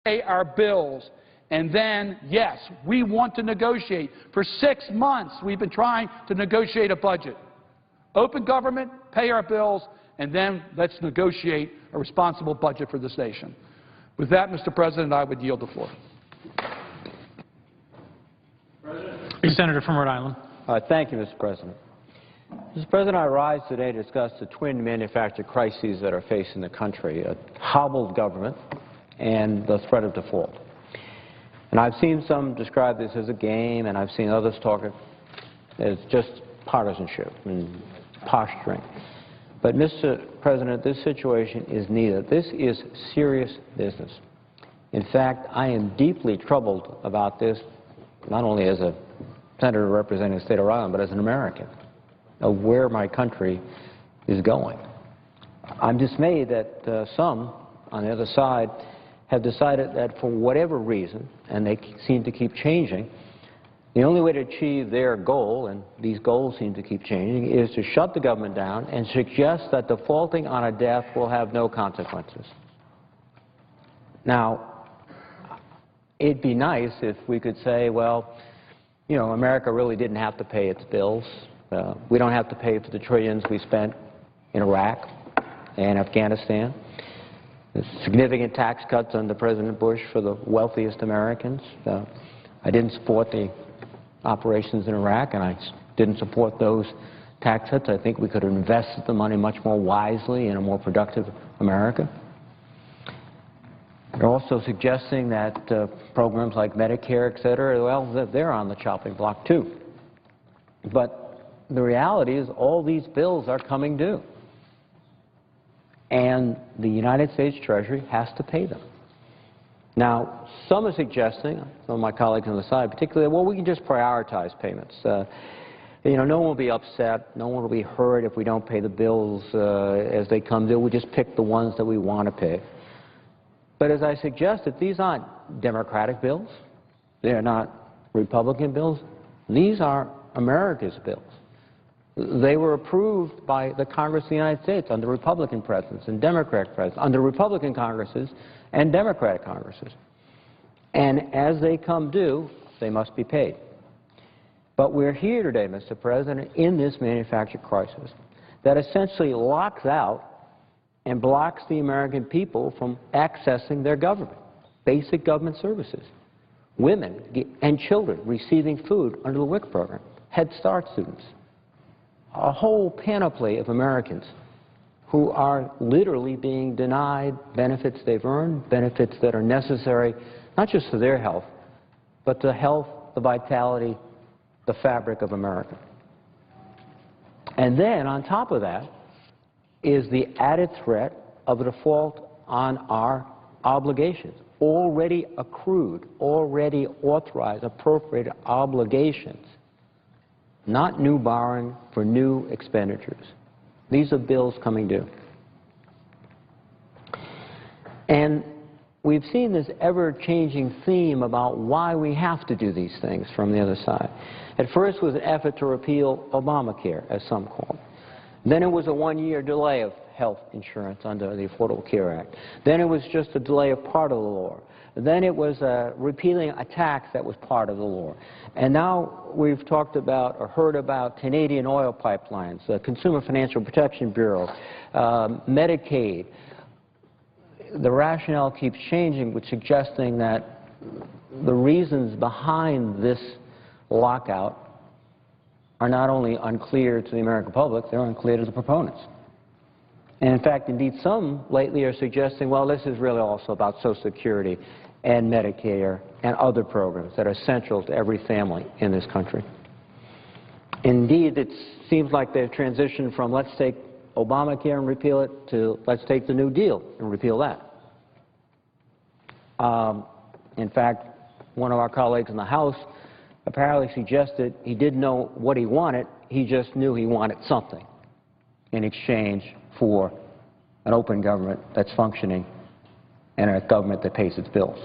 pay our bills. And then, yes, we want to negotiate. For 6 months, we've been trying to negotiate a budget. Open government, pay our bills, and then let's negotiate a responsible budget for this nation. With that, Mr. President, I would yield the floor. Senator from Rhode Island. Thank you, Mr. President. Mr. President, I rise today to discuss the twin manufactured crises that are facing the country, a hobbled government and the threat of default. And I've seen some describe this as a game, and I've seen others talk it as just partisanship and posturing. But, Mr. President, this situation is neither. This is serious business. In fact, I am deeply troubled about this, not only as a senator representing the state of Rhode Island, but as an American, of where my country is going. I'm dismayed that some on the other side have decided that for whatever reason, and they seem to keep changing, the only way to achieve their goal, and these goals seem to keep changing, is to shut the government down and suggest that defaulting on a debt will have no consequences. Now, it'd be nice if we could say, well, you know, America really didn't have to pay its bills. We don't have to pay for the trillions we spent in Iraq and Afghanistan. There's significant tax cuts under President Bush for the wealthiest Americans. I didn't support the operations in Iraq, and I didn't support those tax cuts. I think we could have invested the money much more wisely in a more productive America. They're also suggesting that programs like Medicare, et cetera, well, they're on the chopping block too. But the reality is all these bills are coming due. And the United States Treasury has to pay them. Now, some are suggesting, some of my colleagues on the side particularly, well, we can just prioritize payments. You know, no one will be upset, no one will be hurt if we don't pay the bills as they come due. We just pick the ones that we want to pay. But as I suggested, these aren't Democratic bills. They're not Republican bills. These are America's bills. They were approved by the Congress of the United States under Republican presidents and Democratic presidents, under Republican Congresses and Democratic Congresses. And as they come due, they must be paid. But we're here today, Mr. President, in this manufactured crisis that essentially locks out and blocks the American people from accessing their government, basic government services. Women and children receiving food under the WIC program, Head Start students, a whole panoply of Americans who are literally being denied benefits they've earned, benefits that are necessary, not just for their health, but the health, the vitality, the fabric of America. And then, on top of that, is the added threat of a default on our obligations, already accrued, already authorized, appropriated obligations, not new borrowing for new expenditures. These are bills coming due. And we've seen this ever-changing theme about why we have to do these things from the other side. At first it was an effort to repeal Obamacare, as some call it. Then it was a one-year delay of health insurance under the Affordable Care Act. Then it was just a delay of part of the law. Then it was repealing a tax that was part of the law. And now we've talked about or heard about Canadian oil pipelines, the Consumer Financial Protection Bureau, Medicaid. The rationale keeps changing, with suggesting that the reasons behind this lockout are not only unclear to the American public, they're unclear to the proponents. And in fact, indeed, some lately are suggesting, well, this is really also about Social Security and Medicare and other programs that are central to every family in this country. Indeed, it seems like they've transitioned from let's take Obamacare and repeal it to let's take the New Deal and repeal that. In fact, one of our colleagues in the House apparently suggested he didn't know what he wanted, he just knew he wanted something in exchange for an open government that's functioning and a government that pays its bills.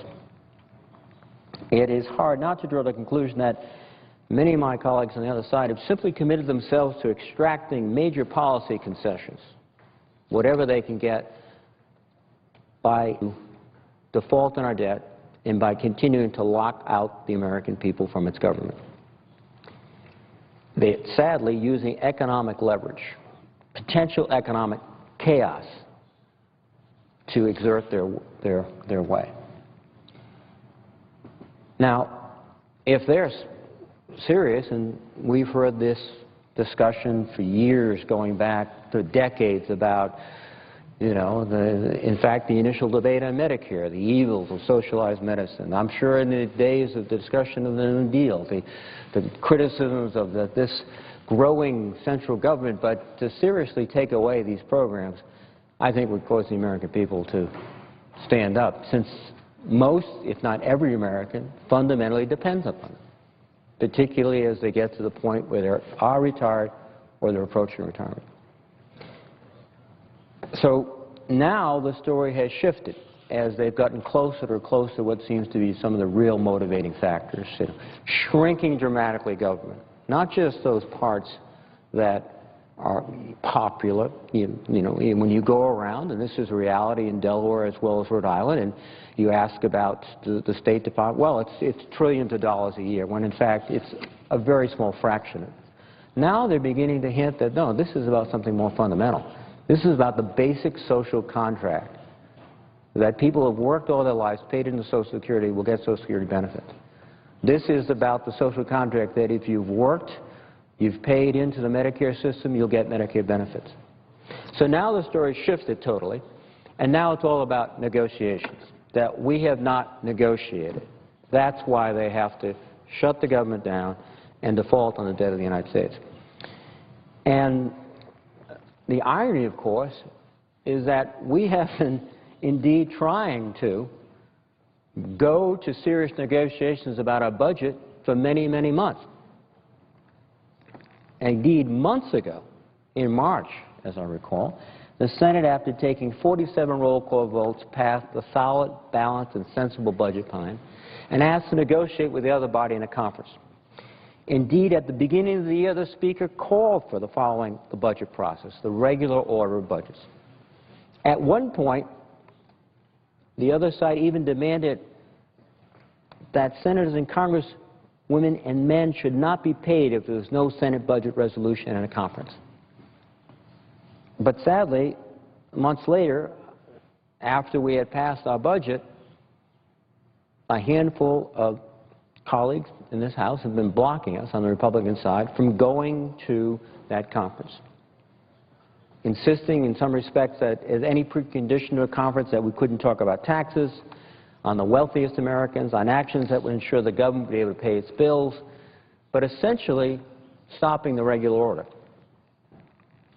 It is hard not to draw the conclusion that many of my colleagues on the other side have simply committed themselves to extracting major policy concessions, whatever they can get, by default on our debt, and by continuing to lock out the American people from its government. They're sadly using economic leverage, potential economic chaos, to exert their way. Now, if they're serious, and we've heard this discussion for years going back to decades about, in fact, the initial debate on Medicare, the evils of socialized medicine. I'm sure in the days of the discussion of the New Deal, the criticisms of this growing central government, but to seriously take away these programs, I think would cause the American people to stand up, since most, if not every American, fundamentally depends upon it, particularly as they get to the point where they are retired or they're approaching retirement. So now the story has shifted as they've gotten closer to what seems to be some of the real motivating factors. Shrinking dramatically government, not just those parts that are popular. When you go around, and this is a reality in Delaware as well as Rhode Island, and you ask about the State Department, well, it's trillions of dollars a year, when in fact it's a very small fraction. Now they're beginning to hint that, no, this is about something more fundamental. This is about the basic social contract that people who have worked all their lives, paid into Social Security, will get Social Security benefits. This is about the social contract that if you've worked, you've paid into the Medicare system, you'll get Medicare benefits. So now the story shifted totally, and now it's all about negotiations that we have not negotiated. That's why they have to shut the government down and default on the debt of the United States. And the irony, of course, is that we have been indeed trying to go to serious negotiations about our budget for many, many months. Indeed, months ago, in March, as I recall, the Senate, after taking 47 roll call votes, passed a solid, balanced, and sensible budget plan and asked to negotiate with the other body in a conference. Indeed, at the beginning of the year, the Speaker called for the following the budget process, the regular order of budgets. At one point, the other side even demanded that senators and congresswomen and men should not be paid if there was no Senate budget resolution in a conference. But sadly, months later, after we had passed our budget, a handful of colleagues in this House have been blocking us on the Republican side from going to that conference, insisting in some respects that as any precondition to a conference that we couldn't talk about taxes on the wealthiest Americans, on actions that would ensure the government would be able to pay its bills, but essentially stopping the regular order.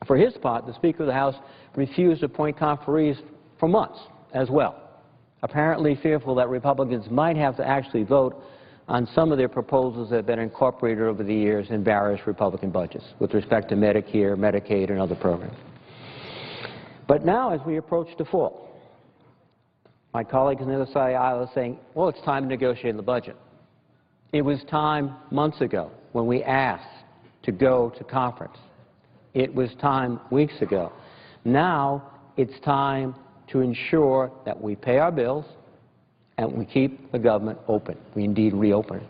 For his part, the Speaker of the House refused to appoint conferees for months as well, apparently fearful that Republicans might have to actually vote on some of their proposals that have been incorporated over the years in various Republican budgets with respect to Medicare, Medicaid, and other programs. But now, as we approach default, my colleagues on the other side of the aisle are saying, well, it's time to negotiate the budget. It was time months ago when we asked to go to conference. It was time weeks ago. Now it's time to ensure that we pay our bills and we keep the government open. We indeed reopen it.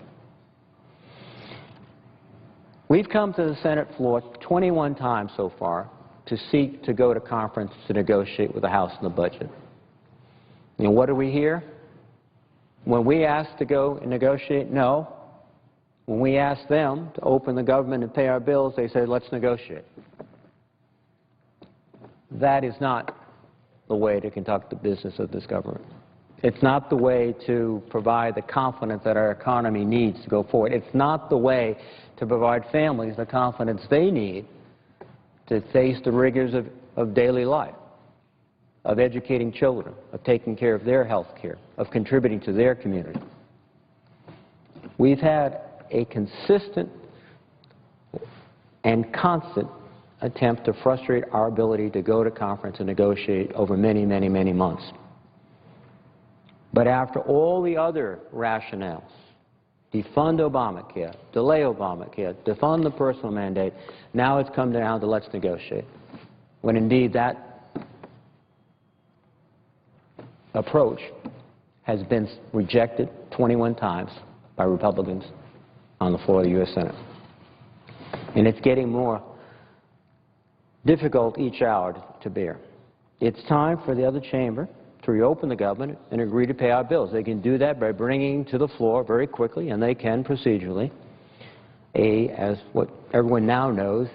We've come to the Senate floor 21 times so far to seek to go to conference to negotiate with the House on the budget. And what do we hear? When we ask to go and negotiate, no. When we ask them to open the government and pay our bills, they say, let's negotiate. That is not the way to conduct the business of this government. It's not the way to provide the confidence that our economy needs to go forward. It's not the way to provide families the confidence they need to face the rigors of daily life, of educating children, of taking care of their health care, of contributing to their community. We've had a consistent and constant attempt to frustrate our ability to go to conference and negotiate over many, many, many months. But after all the other rationales, defund Obamacare, delay Obamacare, defund the personal mandate, now it's come down to let's negotiate. When indeed that approach has been rejected 21 times by Republicans on the floor of the U.S. Senate. And it's getting more difficult each hour to bear. It's time for the other chamber to reopen the government and agree to pay our bills. They can do that by bringing to the floor very quickly, and they can procedurally, as what everyone now knows,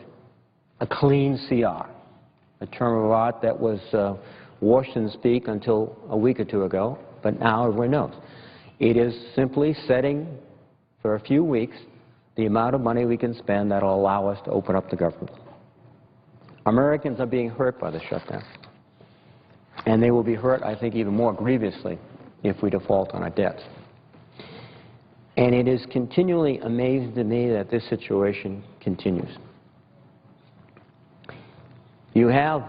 a clean CR, a term of art that was Washington speak until a week or two ago, but now everyone knows. It is simply setting for a few weeks the amount of money we can spend that will allow us to open up the government. Americans are being hurt by the shutdown, and they will be hurt, I think, even more grievously if we default on our debts. And it is continually amazing to me that this situation continues. You have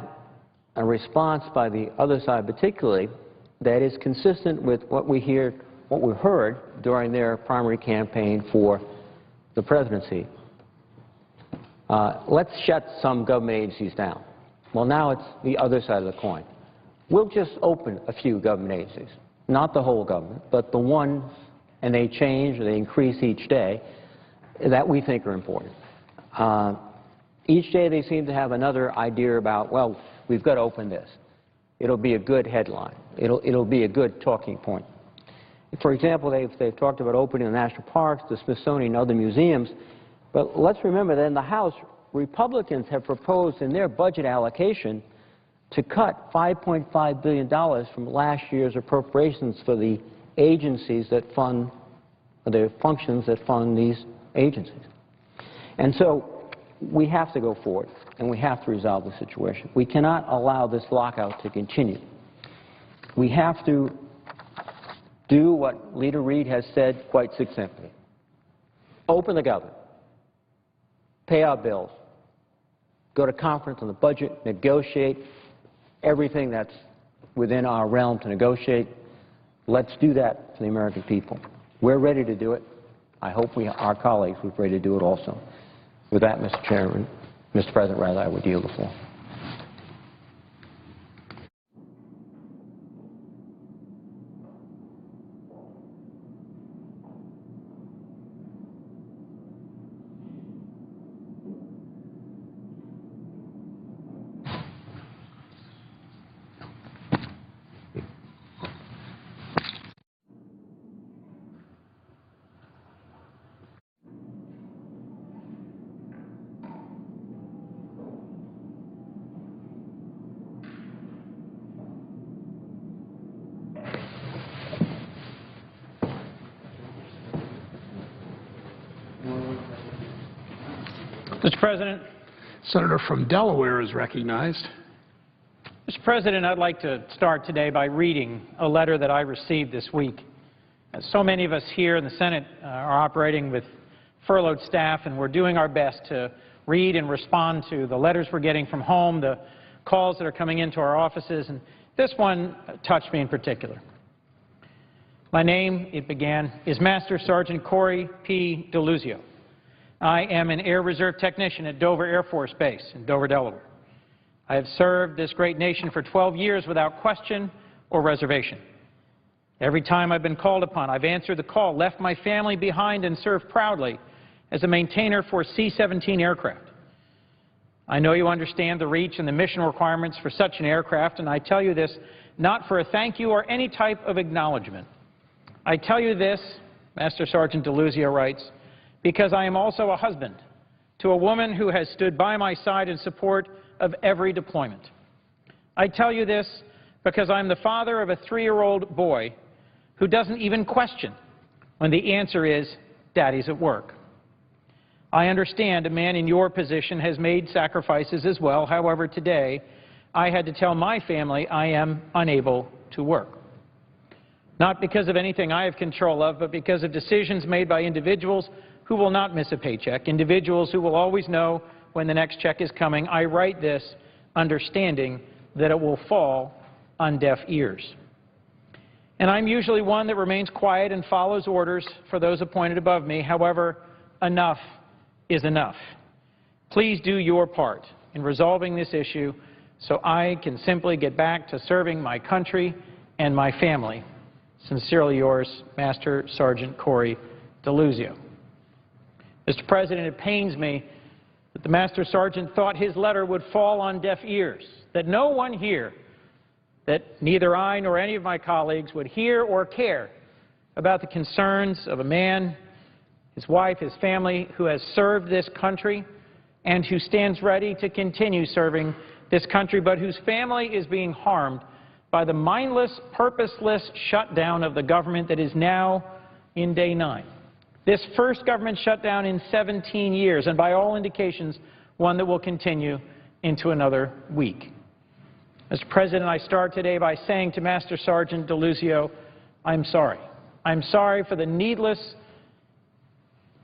a response by the other side, particularly, that is consistent with what we heard during their primary campaign for the presidency. Let's shut some government agencies down. Well, now it's the other side of the coin. We'll just open a few government agencies, not the whole government, but the ones, and they change or they increase each day, that we think are important. Each day they seem to have another idea about, well, we've got to open this. It'll be a good headline. It'll be a good talking point. For example, they've talked about opening the national parks, the Smithsonian, and other museums. But let's remember that in the House, Republicans have proposed in their budget allocation to cut $5.5 billion from last year's appropriations for the agencies that fund, the functions that fund these agencies. And so we have to go forward, and we have to resolve the situation. We cannot allow this lockout to continue. We have to do what Leader Reid has said quite succinctly. Open the government, pay our bills, go to conference on the budget, negotiate everything that's within our realm to negotiate. Let's do that for the American people. We're ready to do it. I hope our colleagues are ready to do it also. With that, Mr. President, I would yield the floor. Mr. President. Senator from Delaware is recognized. Mr. President, I'd like to start today by reading a letter that I received this week. As so many of us here in the Senate are operating with furloughed staff, and we're doing our best to read and respond to the letters we're getting from home, the calls that are coming into our offices, and this one touched me in particular. My name, it began, is Master Sergeant Corey P. DeLuzio. I am an Air Reserve technician at Dover Air Force Base in Dover, Delaware. I have served this great nation for 12 years without question or reservation. Every time I've been called upon, I've answered the call, left my family behind, and served proudly as a maintainer for C-17 aircraft. I know you understand the reach and the mission requirements for such an aircraft, and I tell you this not for a thank you or any type of acknowledgement. I tell you this, Master Sergeant DeLuzio writes, because I am also a husband to a woman who has stood by my side in support of every deployment. I tell you this because I'm the father of a 3-year-old boy who doesn't even question when the answer is, Daddy's at work. I understand a man in your position has made sacrifices as well. However, today, I had to tell my family I am unable to work. Not because of anything I have control of, but because of decisions made by individuals who will not miss a paycheck, individuals who will always know when the next check is coming. I write this understanding that it will fall on deaf ears. And I'm usually one that remains quiet and follows orders for those appointed above me. However, enough is enough. Please do your part in resolving this issue so I can simply get back to serving my country and my family Sincerely yours, Master Sergeant Corey DeLuzio. Mr. President, it pains me that the Master Sergeant thought his letter would fall on deaf ears, that no one here, that neither I nor any of my colleagues would hear or care about the concerns of a man, his wife, his family, who has served this country and who stands ready to continue serving this country, but whose family is being harmed by the mindless, purposeless shutdown of the government that is now in day 9. This first government shutdown in 17 years, and by all indications, one that will continue into another week. Mr. President, I start today by saying to Master Sergeant DeLuzio, I'm sorry. I'm sorry for the needless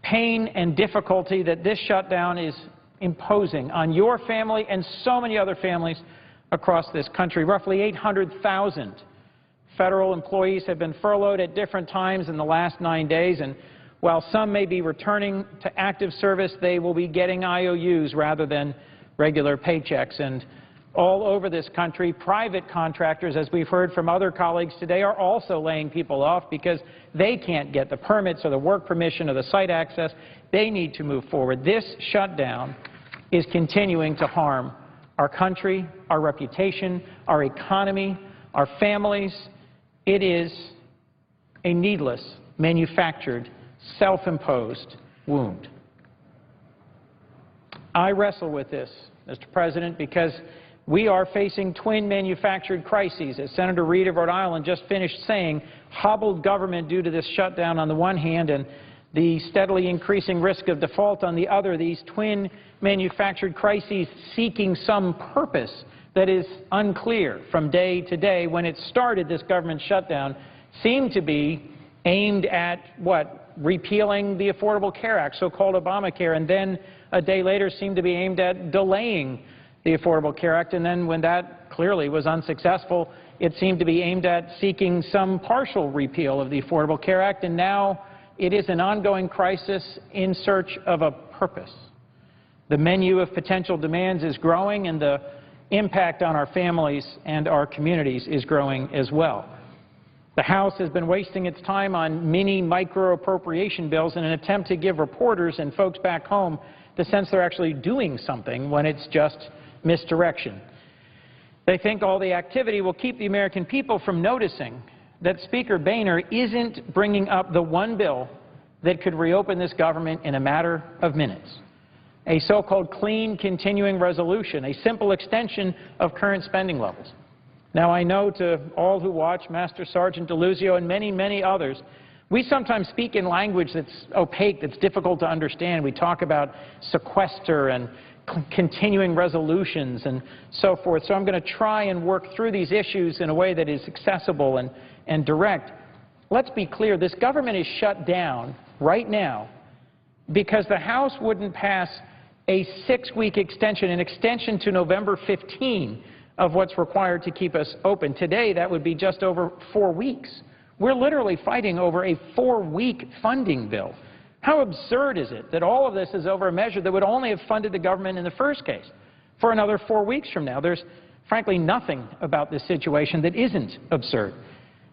pain and difficulty that this shutdown is imposing on your family and so many other families across this country. Roughly 800,000 federal employees have been furloughed at different times in the last 9 days, and while some may be returning to active service, they will be getting IOUs rather than regular paychecks. And all over this country, private contractors, as we've heard from other colleagues today, are also laying people off because they can't get the permits or the work permission or the site access. They need to move forward. This shutdown is continuing to harm our country, our reputation, our economy, our families. It is a needless, manufactured, self-imposed wound. I wrestle with this, Mr. President, because we are facing twin manufactured crises. As Senator Reid of Rhode Island just finished saying, hobbled government due to this shutdown on the one hand and the steadily increasing risk of default on the other, these twin manufactured crises seeking some purpose that is unclear from day to day. When it started, this government shutdown seemed to be aimed at, what, repealing the Affordable Care Act, so-called Obamacare, and then a day later seemed to be aimed at delaying the Affordable Care Act, and then when that clearly was unsuccessful, it seemed to be aimed at seeking some partial repeal of the Affordable Care Act, and now it is an ongoing crisis in search of a purpose. The menu of potential demands is growing, and the impact on our families and our communities is growing as well. The House has been wasting its time on mini micro-appropriation bills in an attempt to give reporters and folks back home the sense they're actually doing something when it's just misdirection. They think all the activity will keep the American people from noticing that Speaker Boehner isn't bringing up the one bill that could reopen this government in a matter of minutes, a so-called clean continuing resolution, a simple extension of current spending levels. Now, I know to all who watch Master Sergeant DeLuzio and many, many others, we sometimes speak in language that's opaque, that's difficult to understand. We talk about sequester and continuing resolutions and so forth. So I'm going to try and work through these issues in a way that is accessible and direct. Let's be clear, this government is shut down right now because the House wouldn't pass a 6-week extension, an extension to November 15 of what's required to keep us open. Today, that would be just over 4 weeks. We're literally fighting over a 4-week funding bill. How absurd is it that all of this is over a measure that would only have funded the government in the first case for another 4 weeks from now? There's frankly nothing about this situation that isn't absurd.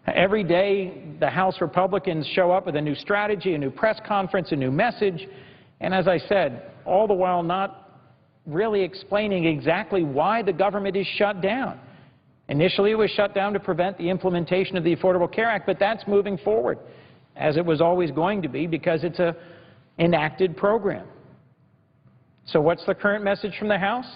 Every day, the House Republicans show up with a new strategy, a new press conference, a new message, and as I said, all the while not really explaining exactly why the government is shut down. Initially, it was shut down to prevent the implementation of the Affordable Care Act, but that's moving forward, as it was always going to be, because it's an enacted program. So what's the current message from the House?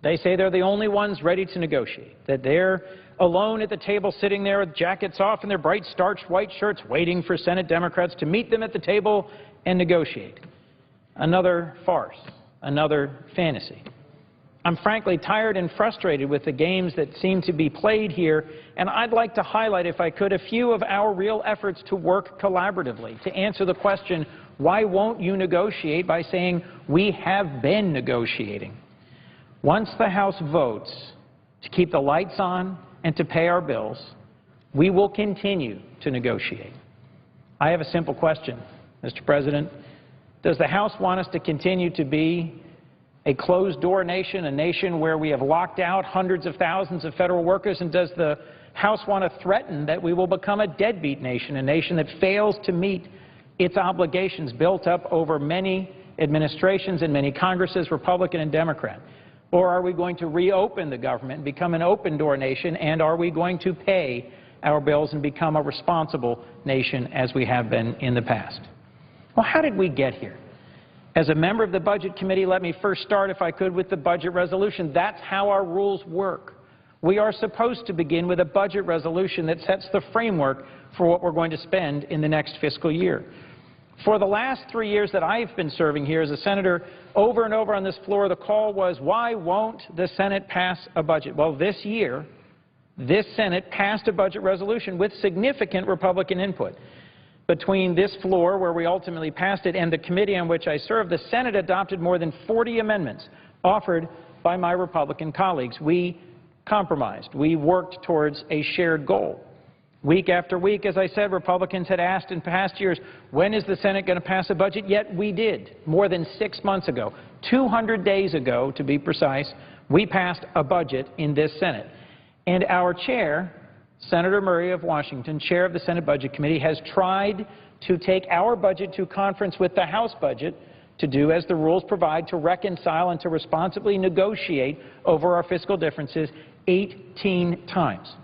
They say they're the only ones ready to negotiate, that they're alone at the table sitting there with jackets off and their bright starched white shirts waiting for Senate Democrats to meet them at the table and negotiate. Another farce, another fantasy. I'm frankly tired and frustrated with the games that seem to be played here, and I'd like to highlight, if I could, a few of our real efforts to work collaboratively, to answer the question, why won't you negotiate, by saying, we have been negotiating. Once the House votes to keep the lights on and to pay our bills, we will continue to negotiate. I have a simple question, Mr. President. Does the House want us to continue to be a closed-door nation, a nation where we have locked out hundreds of thousands of federal workers, and does the House want to threaten that we will become a deadbeat nation, a nation that fails to meet its obligations built up over many administrations and many Congresses, Republican and Democrat? Or are we going to reopen the government and become an open-door nation, and are we going to pay our bills and become a responsible nation as we have been in the past? Well, how did we get here? As a member of the Budget Committee, let me first start, if I could, with the budget resolution. That's how our rules work. We are supposed to begin with a budget resolution that sets the framework for what we're going to spend in the next fiscal year. For the last 3 years that I've been serving here as a senator, over and over on this floor, the call was, why won't the Senate pass a budget? Well, this year, this Senate passed a budget resolution with significant Republican input. Between this floor, where we ultimately passed it, and the committee on which I serve, the Senate adopted more than 40 amendments offered by my Republican colleagues. We compromised. We worked towards a shared goal. Week after week, as I said, Republicans had asked in past years, when is the Senate going to pass a budget? Yet we did. More than 6 months ago, 200 days ago, to be precise, we passed a budget in this Senate. And our chair, Senator Murray of Washington, chair of the Senate Budget Committee, has tried to take our budget to conference with the House budget to do as the rules provide, to reconcile and to responsibly negotiate over our fiscal differences 18 times.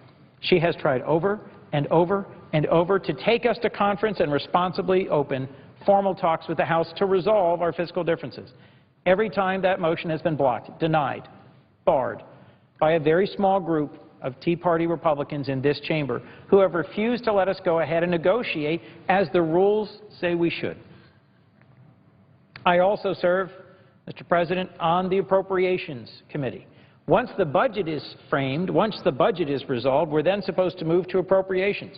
She has tried over and over and over to take us to conference and responsibly open formal talks with the House to resolve our fiscal differences. Every time that motion has been blocked, denied, barred by a very small group of Tea Party Republicans in this chamber who have refused to let us go ahead and negotiate as the rules say we should. I also serve, Mr. President, on the Appropriations Committee. Once the budget is framed, once the budget is resolved, we're then supposed to move to appropriations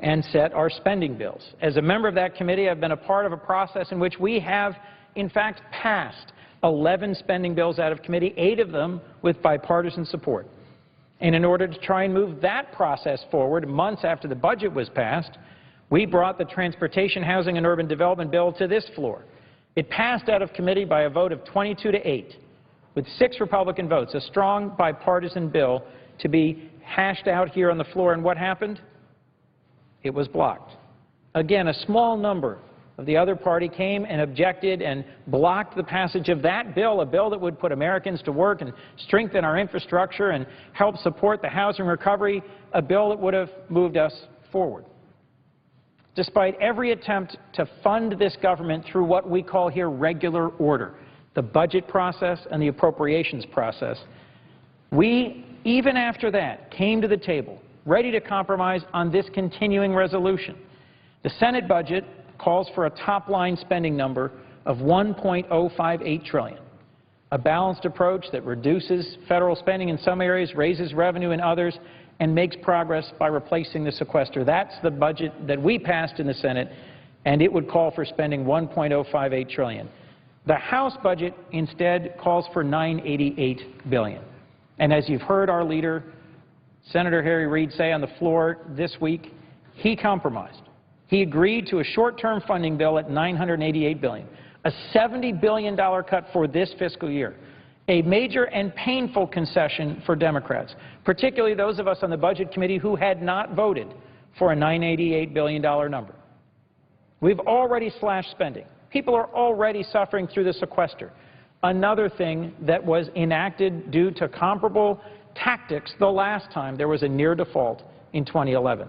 and set our spending bills. As a member of that committee, I've been a part of a process in which we have, in fact, passed 11 spending bills out of committee, 8 of them with bipartisan support. And in order to try and move that process forward, months after the budget was passed, we brought the Transportation, Housing, and Urban Development Bill to this floor. It passed out of committee by a vote of 22-8, with 6 Republican votes, a strong bipartisan bill to be hashed out here on the floor. And what happened? It was blocked. Again, a small number of the other party came and objected and blocked the passage of that bill, a bill that would put Americans to work and strengthen our infrastructure and help support the housing recovery, a bill that would have moved us forward. Despite every attempt to fund this government through what we call here regular order, the budget process and the appropriations process, we, even after that, came to the table ready to compromise on this continuing resolution. The Senate budget calls for a top-line spending number of $1.058 trillion, a balanced approach that reduces federal spending in some areas, raises revenue in others, and makes progress by replacing the sequester. That's the budget that we passed in the Senate, and it would call for spending $1.058 trillion. The House budget instead calls for $988 billion. And as you've heard our leader, Senator Harry Reid, say on the floor this week, he compromised. He agreed to a short-term funding bill at $988 billion, a $70 billion cut for this fiscal year, a major and painful concession for Democrats, particularly those of us on the Budget Committee who had not voted for a $988 billion number. We've already slashed spending. People are already suffering through the sequester. Another thing that was enacted due to comparable tactics the last time there was a near default in 2011.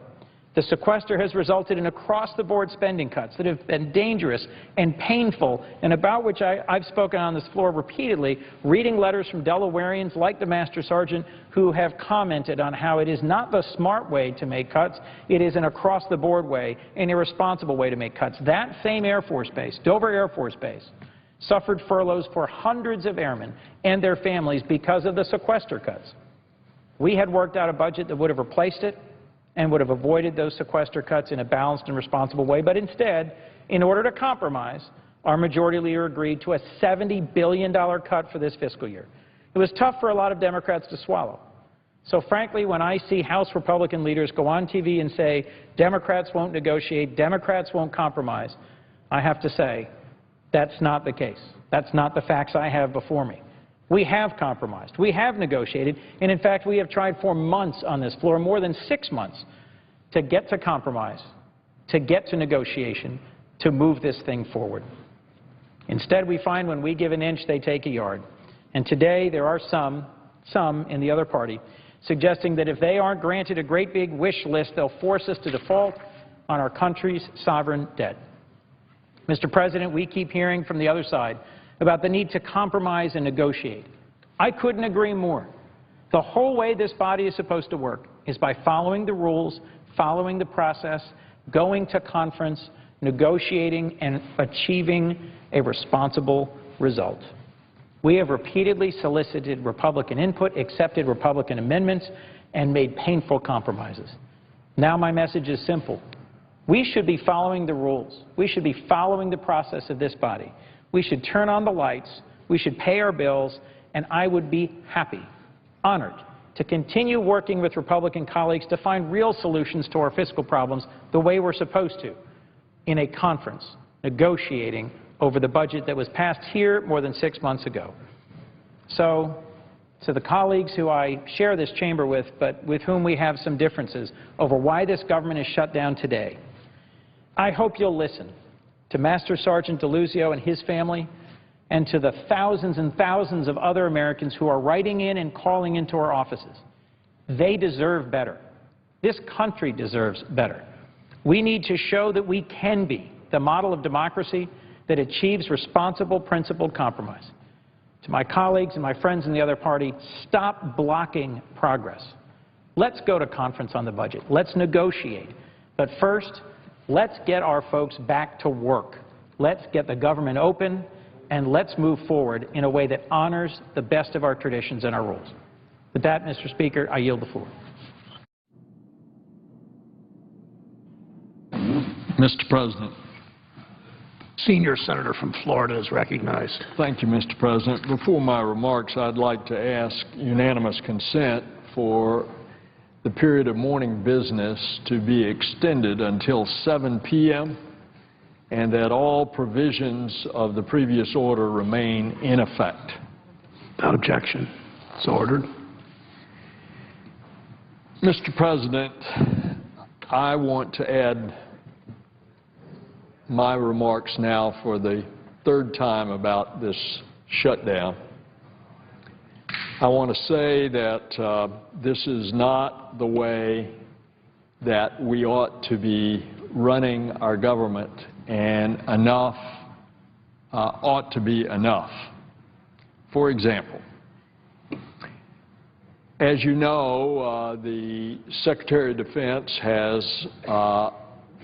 The sequester has resulted in across-the-board spending cuts that have been dangerous and painful, and about which I've spoken on this floor repeatedly, reading letters from Delawareans like the Master Sergeant who have commented on how it is not the smart way to make cuts, it is an across-the-board way, an irresponsible way to make cuts. That same Air Force Base, Dover Air Force Base, suffered furloughs for hundreds of airmen and their families because of the sequester cuts. We had worked out a budget that would have replaced it and would have avoided those sequester cuts in a balanced and responsible way. But instead, in order to compromise, our majority leader agreed to a $70 billion cut for this fiscal year. It was tough for a lot of Democrats to swallow. So frankly, when I see House Republican leaders go on TV and say, Democrats won't negotiate, Democrats won't compromise, I have to say, that's not the case. That's not the facts I have before me. We have compromised. We have negotiated. And in fact, we have tried for months on this floor, more than 6 months, to get to compromise, to get to negotiation, to move this thing forward. Instead, we find when we give an inch, they take a yard. And today, there are some in the other party, suggesting that if they aren't granted a great big wish list, they'll force us to default on our country's sovereign debt. Mr. President, we keep hearing from the other side about the need to compromise and negotiate. I couldn't agree more. The whole way this body is supposed to work is by following the rules, following the process, going to conference, negotiating, and achieving a responsible result. We have repeatedly solicited Republican input, accepted Republican amendments, and made painful compromises. Now my message is simple. We should be following the rules. We should be following the process of this body. We should turn on the lights. We should pay our bills. And I would be happy, honored, to continue working with Republican colleagues to find real solutions to our fiscal problems the way we're supposed to, in a conference, negotiating over the budget that was passed here more than 6 months ago. So, to the colleagues who I share this chamber with, but with whom we have some differences over why this government is shut down today, I hope you'll listen to Master Sergeant DeLuzio and his family, and to the thousands and thousands of other Americans who are writing in and calling into our offices. They deserve better. This country deserves better. We need to show that we can be the model of democracy that achieves responsible, principled compromise. To my colleagues and my friends in the other party, stop blocking progress. Let's go to conference on the budget. Let's negotiate. But first, let's get our folks back to work. Let's get the government open, and let's move forward in a way that honors the best of our traditions and our rules. With that, Mr. Speaker, I yield the floor. Mr. President. Senior senator from Florida is recognized. Thank you, Mr. President. Before my remarks, I'd like to ask unanimous consent for the period of morning business to be extended until 7 p.m. and that all provisions of the previous order remain in effect. Without objection. So ordered. Mr. President, I want to add my remarks now for the third time about this shutdown. I want to say that this is not the way that we ought to be running our government, and enough ought to be enough. For example, as you know, the Secretary of Defense has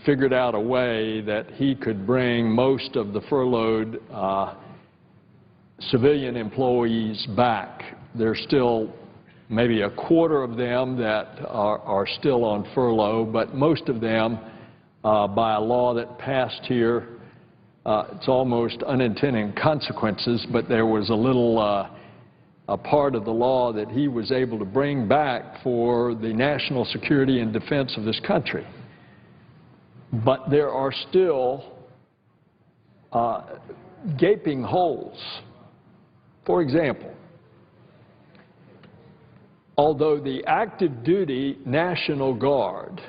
figured out a way that he could bring most of the furloughed civilian employees back. There's still maybe a quarter of them that are still on furlough, but most of them, by a law that passed here, it's almost unintended consequences, but there was a little a part of the law that he was able to bring back for the national security and defense of this country. But there are still gaping holes. For example, although the active duty National Guard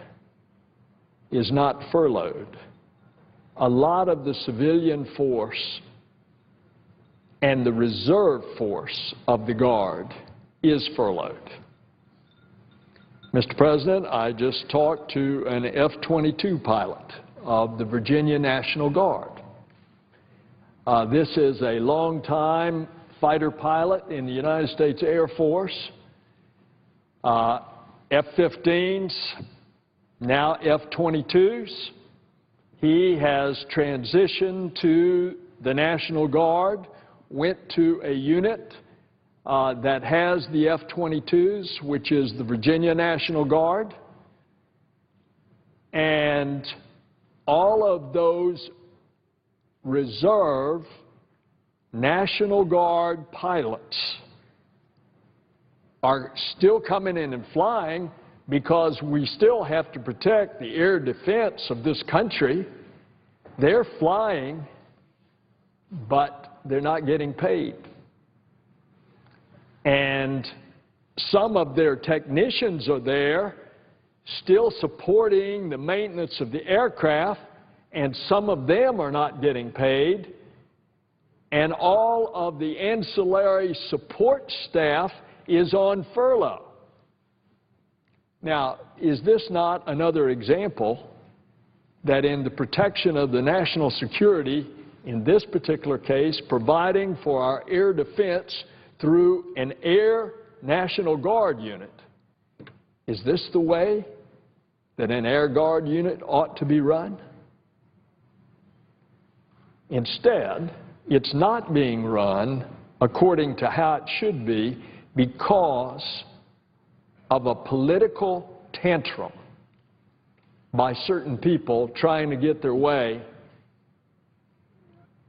is not furloughed, a lot of the civilian force and the reserve force of the Guard is furloughed. Mr. President, I just talked to an F-22 pilot of the Virginia National Guard. This is a long-time fighter pilot in the United States Air Force. F-15s, now F-22s. He has transitioned to the National Guard, went to a unit that has the F-22s, which is the Virginia National Guard, and all of those reserve National Guard pilots are still coming in and flying because we still have to protect the air defense of this country. They're flying, but they're not getting paid. and some of their technicians are there still supporting the maintenance of the aircraft, and some of them are not getting paid, and all of the ancillary support staff is on furlough. Now, is this not another example that in the protection of the national security, in this particular case, providing for our air defense through an Air National Guard unit, is this the way that an Air Guard unit ought to be run? Instead, it's not being run according to how it should be because of a political tantrum by certain people trying to get their way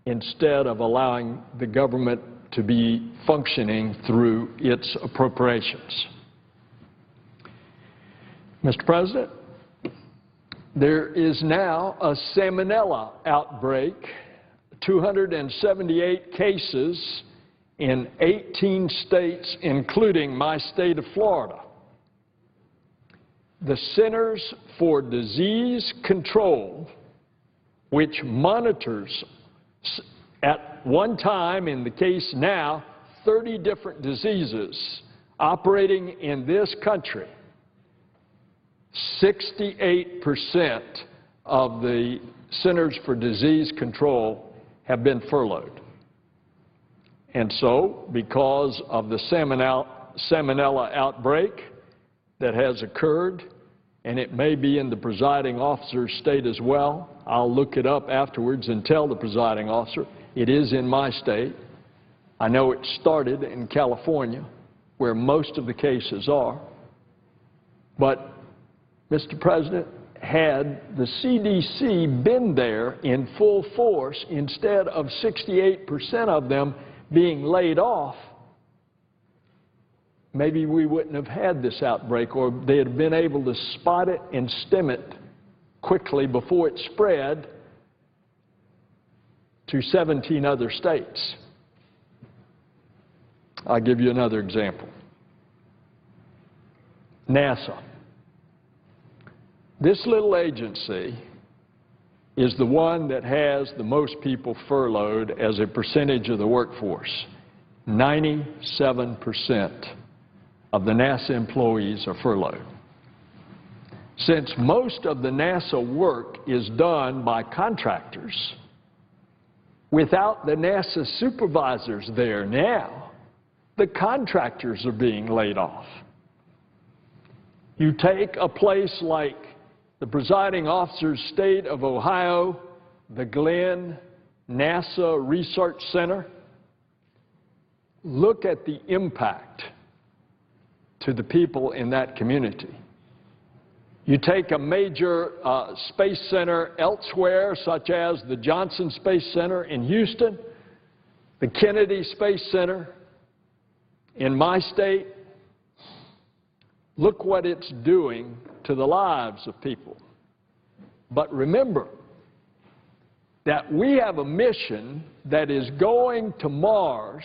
instead of allowing the government to be functioning through its appropriations. Mr. President, there is now a salmonella outbreak, 278 cases in 18 states, including my state of Florida. The Centers for Disease Control, which monitors at one time, in the case now, 30 different diseases operating in this country, 68% of the Centers for Disease Control have been furloughed. And so, because of the salmonella outbreak that has occurred, and it may be in the presiding officer's state as well, I'll look it up afterwards and tell the presiding officer, it is in my state. I know it started in California, where most of the cases are. But, Mr. President, had the CDC been there in full force, instead of 68% of them being laid off, maybe we wouldn't have had this outbreak, or they'd have been able to spot it and stem it quickly before it spread to 17 other states. I'll give you another example. NASA. This little agency is the one that has the most people furloughed as a percentage of the workforce. 97% of the NASA employees are furloughed. Since most of the NASA work is done by contractors, without the NASA supervisors there now, the contractors are being laid off. You take a place like the presiding officer's state of Ohio, the Glenn NASA Research Center. Look at the impact to the people in that community. You take a major space center elsewhere, such as the Johnson Space Center in Houston, the Kennedy Space Center in my state. Look what it's doing to the lives of people. But remember that we have a mission that is going to Mars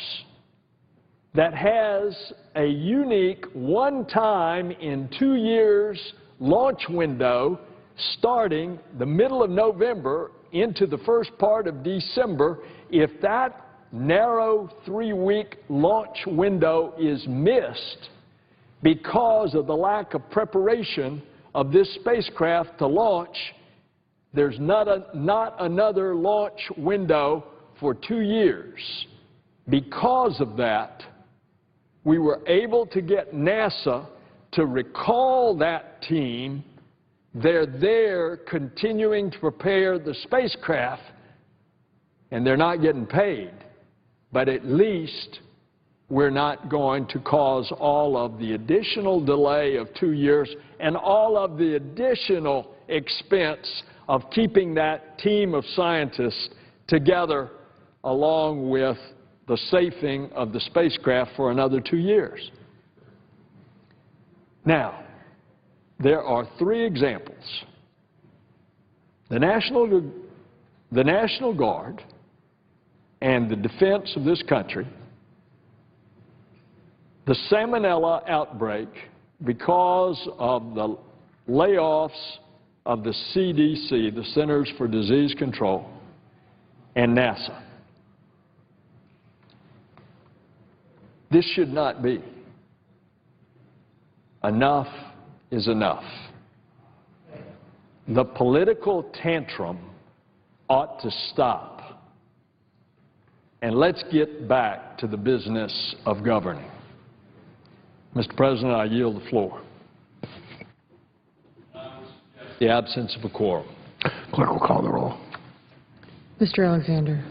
that has a unique one-time in 2 years launch window starting the middle of November into the first part of December. If that narrow 3-week launch window is missed because of the lack of preparation of this spacecraft to launch, there's not another launch window for 2 years. Because of that, we were able to get NASA to recall that team. They're there continuing to prepare the spacecraft, and they're not getting paid. But at least we're not going to cause all of the additional delay of 2 years and all of the additional expense of keeping that team of scientists together, along with the safing of the spacecraft for another 2 years. Now, there are 3 examples. The National Guard and the defense of this country the salmonella outbreak because of the layoffs of the CDC, the Centers for Disease Control, and NASA. This should not be. Enough is enough. The political tantrum ought to stop. And let's get back to the business of governing. Mr. President, I yield the floor. The absence of a quorum. Clerk will call the roll. Mr. Alexander.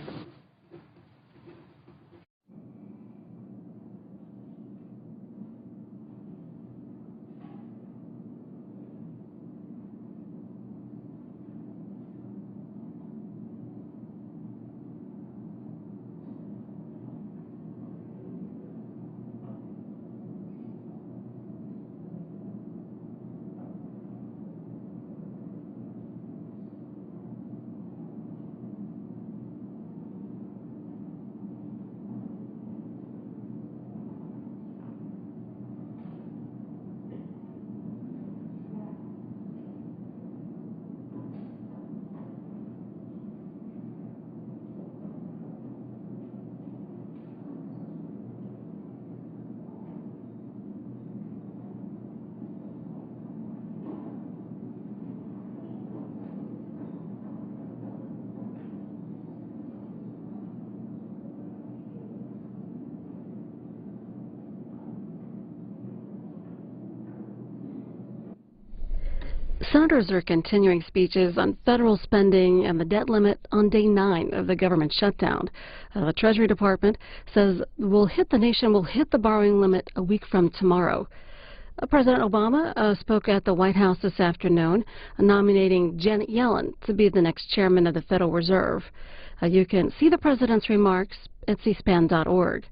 Senators are continuing speeches on federal spending and the debt limit on day 9 of the government shutdown. The Treasury Department says the nation will hit the borrowing limit a week from tomorrow. President Obama spoke at the White House this afternoon, nominating Janet Yellen to be the next chairman of the Federal Reserve. You can see the president's remarks at cspan.org.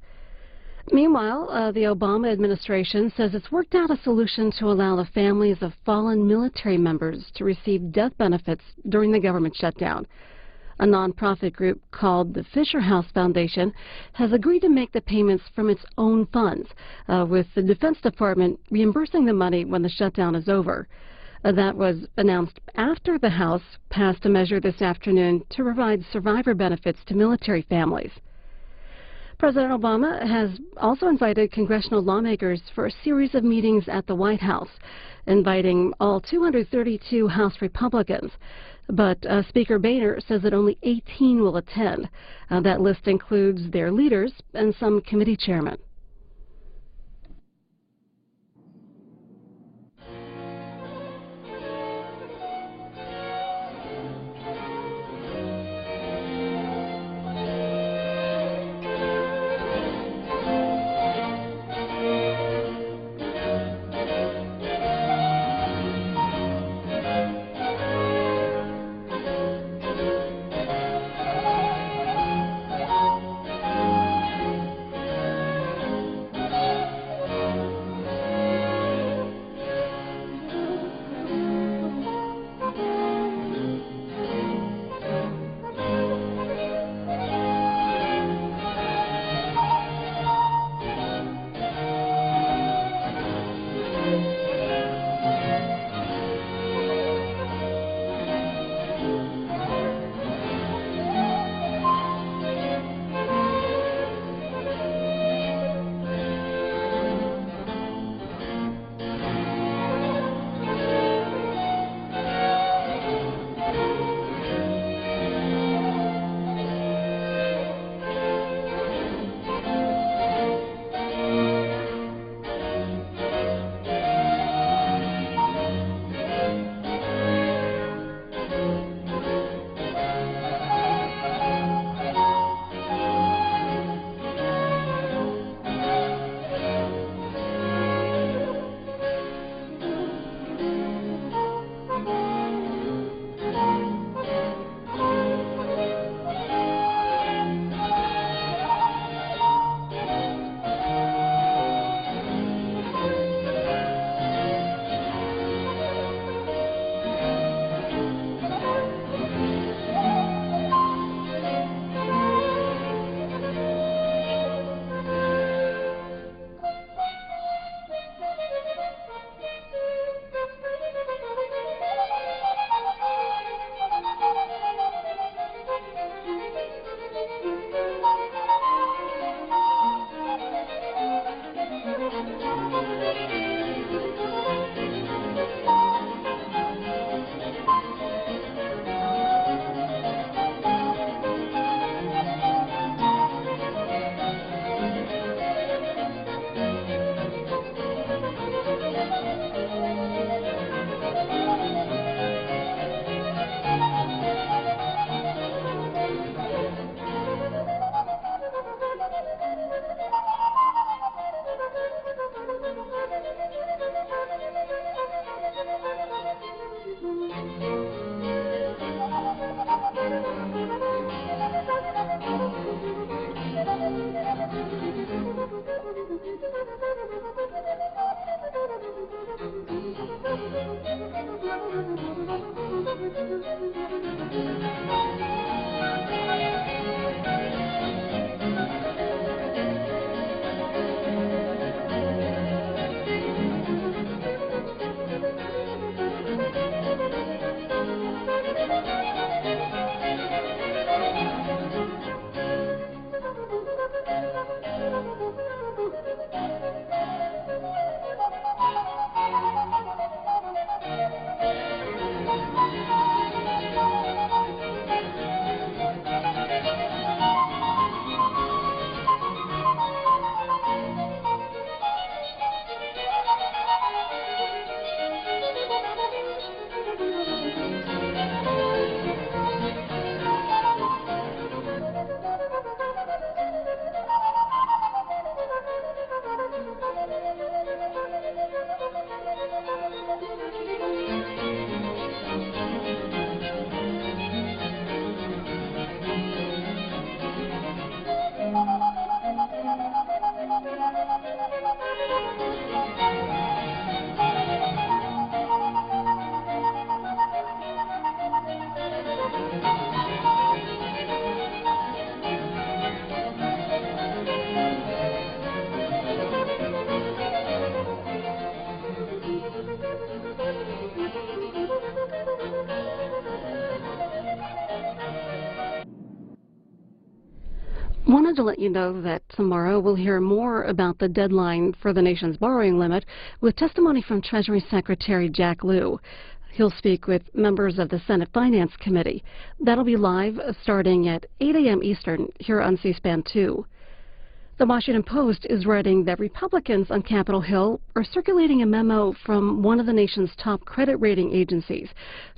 Meanwhile, the Obama administration says it's worked out a solution to allow the families of fallen military members to receive death benefits during the government shutdown. A nonprofit group called the Fisher House Foundation has agreed to make the payments from its own funds, with the Defense Department reimbursing the money when the shutdown is over. That was announced after the House passed a measure this afternoon to provide survivor benefits to military families. President Obama has also invited congressional lawmakers for a series of meetings at the White House, inviting all 232 House Republicans. But Speaker Boehner says that only 18 will attend. That list includes their leaders and some committee chairmen. Wanted to let you know that tomorrow we'll hear more about the deadline for the nation's borrowing limit with testimony from Treasury Secretary Jack Lew. He'll speak with members of the Senate Finance Committee. That'll be live starting at 8 a.m. Eastern here on C-SPAN 2. The Washington Post is writing that Republicans on Capitol Hill are circulating a memo from one of the nation's top credit rating agencies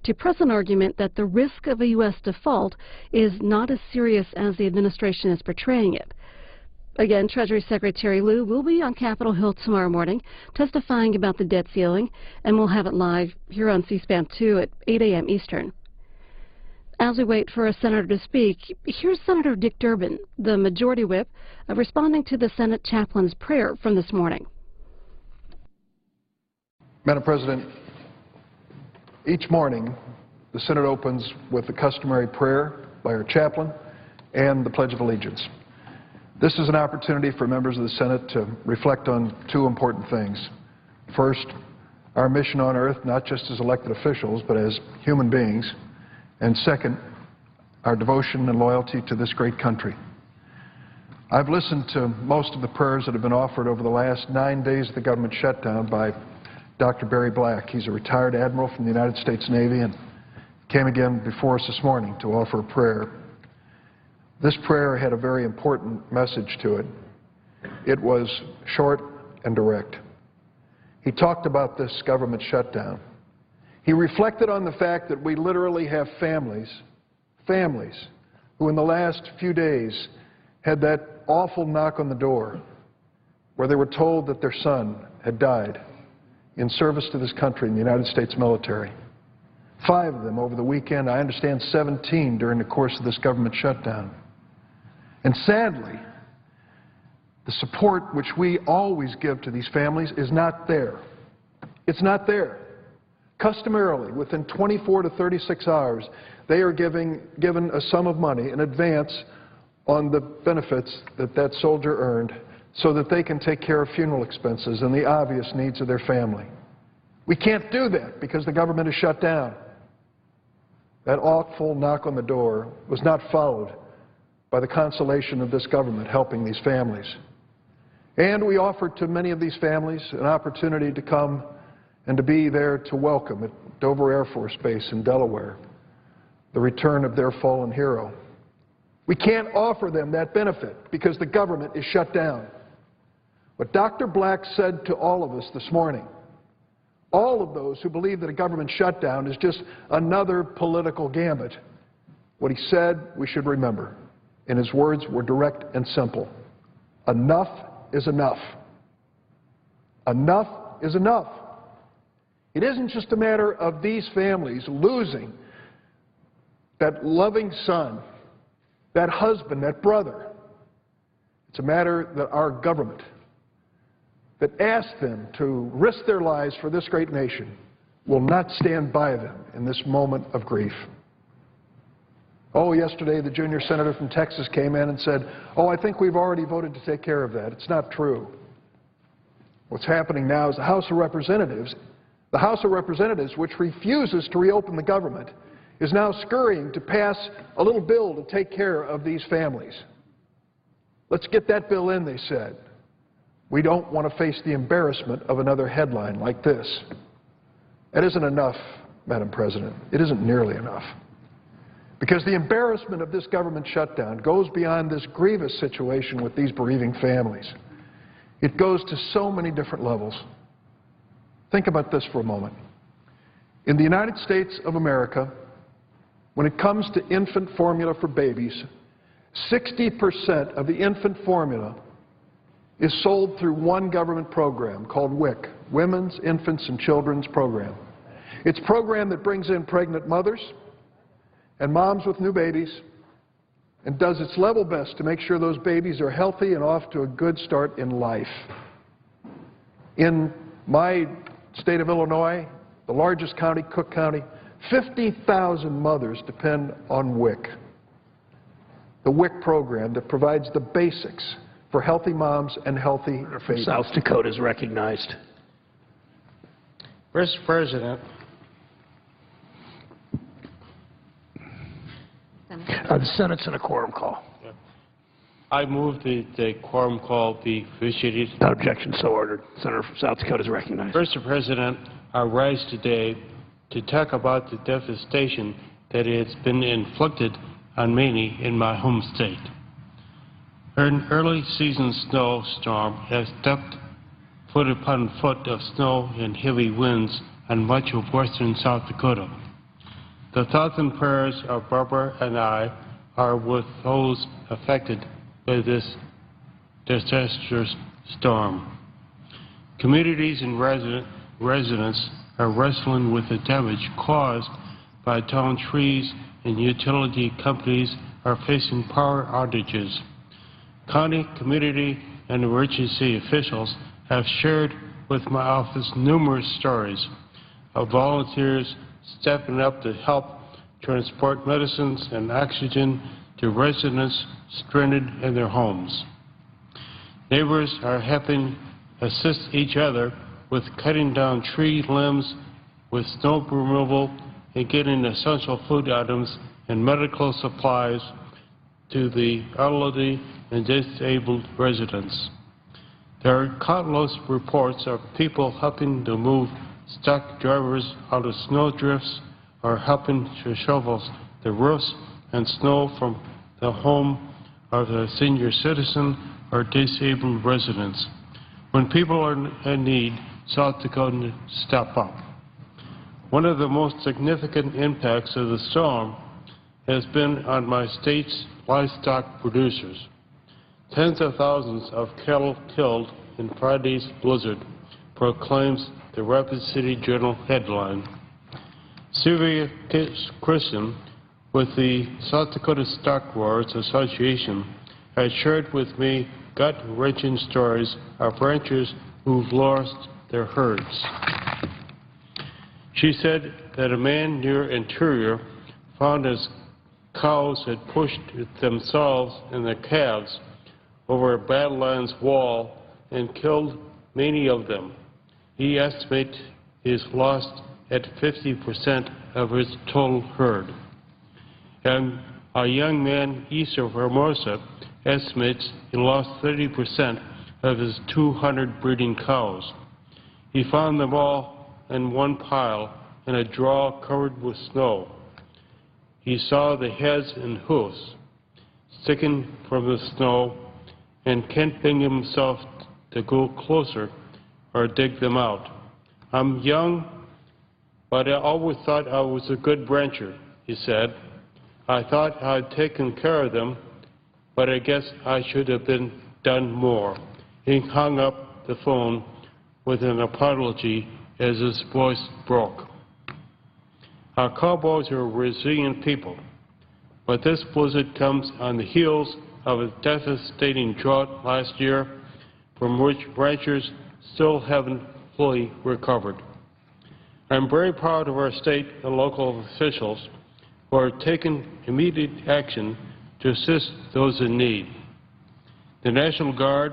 to press an argument that the risk of a U.S. default is not as serious as the administration is portraying it. Again, Treasury Secretary Lew will be on Capitol Hill tomorrow morning testifying about the debt ceiling, and we'll have it live here on C-SPAN 2 at 8 a.m. Eastern. As we wait for a senator to speak, here's Senator Dick Durbin, the majority whip, responding to the Senate chaplain's prayer from this morning. Madam President, each morning the Senate opens with the customary prayer by our chaplain and the Pledge of Allegiance. This is an opportunity for members of the Senate to reflect on two important things. First, our mission on earth, not just as elected officials, but as human beings. And second, our devotion and loyalty to this great country. I've listened to most of the prayers that have been offered over the last 9 days of the government shutdown by Dr. Barry Black. He's a retired admiral from the United States Navy and came again before us this morning to offer a prayer. This prayer had a very important message to it. It was short and direct. He talked about this government shutdown. He reflected on the fact that we literally have families who in the last few days had that awful knock on the door where they were told that their son had died in service to this country in the United States military. 5 of them over the weekend, I understand 17 during the course of this government shutdown. And sadly, the support which we always give to these families is not there. It's not there. Customarily, within 24 to 36 hours, they are given a sum of money in advance on the benefits that that soldier earned so that they can take care of funeral expenses and the obvious needs of their family. We can't do that because the government is shut down. That awful knock on the door was not followed by the consolation of this government helping these families. And we offered to many of these families an opportunity to come and to be there to welcome at Dover Air Force Base in Delaware the return of their fallen hero. We can't offer them that benefit because the government is shut down. What Dr. Black said to all of us this morning, all of those who believe that a government shutdown is just another political gambit, what he said we should remember, and his words were direct and simple. Enough is enough. Enough is enough. It isn't just a matter of these families losing that loving son, that husband, that brother. It's a matter that our government, that asked them to risk their lives for this great nation, will not stand by them in this moment of grief. Oh, yesterday the junior senator from Texas came in and said, oh, I think we've already voted to take care of that. It's not true. What's happening now is the House of Representatives, which refuses to reopen the government, is now scurrying to pass a little bill to take care of these families. Let's get that bill in, they said. We don't want to face the embarrassment of another headline like this. That isn't enough, Madam President. It isn't nearly enough. Because the embarrassment of this government shutdown goes beyond this grievous situation with these bereaving families. It goes to so many different levels. Think about this for a moment. In the United States of America, when it comes to infant formula for babies, 60% of the infant formula is sold through one government program called WIC, Women's, Infants, and Children's Program. It's a program that brings in pregnant mothers and moms with new babies and does its level best to make sure those babies are healthy and off to a good start in life. In my state of Illinois, the largest county, Cook County, 50,000 mothers depend on WIC, the WIC program that provides the basics for healthy moms and healthy babies. South Dakota is recognized. Mr. President. The Senate's in a quorum call. I move that the quorum call be vitiated. Without objection, so ordered. Senator from South Dakota is recognized. Mr. President, I rise today to talk about the devastation that has been inflicted on many in my home state. An early season snowstorm has dumped foot upon foot of snow and heavy winds on much of western South Dakota. The thoughts and prayers of Barbara and I are with those affected by this disastrous storm. Communities and residents are wrestling with the damage caused by downed trees, and utility companies are facing power outages. County, community, and emergency officials have shared with my office numerous stories of volunteers stepping up to help transport medicines and oxygen to residents stranded in their homes. Neighbors are helping assist each other with cutting down tree limbs, with snow removal, and getting essential food items and medical supplies to the elderly and disabled residents. There are countless reports of people helping to move stuck drivers out of snowdrifts or helping to shovel the roofs and snow from the home of a senior citizen or disabled residents. When people are in need, South Dakotans step up. One of the most significant impacts of the storm has been on my state's livestock producers. Tens of thousands of cattle killed in Friday's blizzard, proclaims the Rapid City Journal headline. Sylvia Christian with the South Dakota Stock Growers Association has shared with me gut-wrenching stories of ranchers who've lost their herds. She said that a man near Interior found his cows had pushed themselves and their calves over a Badlands wall and killed many of them. He estimates he's lost at 50% of his total herd. And a young man east of Hermosa estimates he lost 30% of his 200 breeding cows. He found them all in one pile in a draw covered with snow. He saw the heads and hoofs sticking from the snow and can't bring himself to go closer or dig them out. I'm young, but I always thought I was a good rancher, he said. I thought I'd taken care of them, but I guess I should have done more. He hung up the phone with an apology as his voice broke. Our cowboys are resilient people, but this blizzard comes on the heels of a devastating drought last year from which ranchers still haven't fully recovered. I'm very proud of our state and local officials who are taking immediate action to assist those in need. The National Guard